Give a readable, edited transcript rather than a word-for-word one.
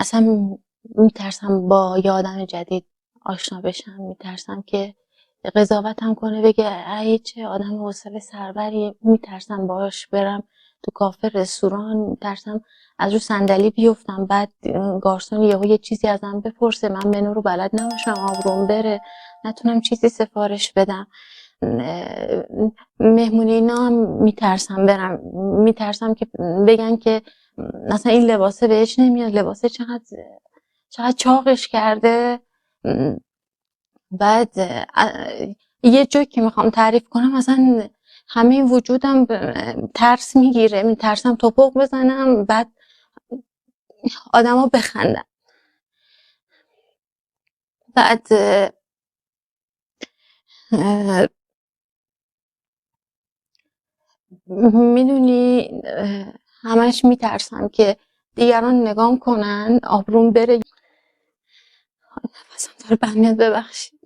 اصلا میترسم با یه آدم جدید آشنا بشم، میترسم که قضاوتم کنه بگه ای چه آدم حوصله سربریه، میترسم باهاش برم تو کافه رستوران، میترسم از رو صندلی بیفتم بعد گارسون یهو یه چیزی ازم بپرسه من منو رو بلد نباشم آبروم بره نتونم چیزی سفارش بدم. مهمونی اینا هم میترسم برم، میترسم که بگن که مثلا این لباسه بهش نمیاد، لباسه چقدر چاقش کرده. بعد یه جایی که میخوام تعریف کنم مثلا همه وجودم ترس میگیره، میترسم توپق بزنم بعد آدما بخندن. بعد میدونی همش میترسم که دیگران نگام کنن آبروم بره. نفسم داره بند میاد، ببخشید.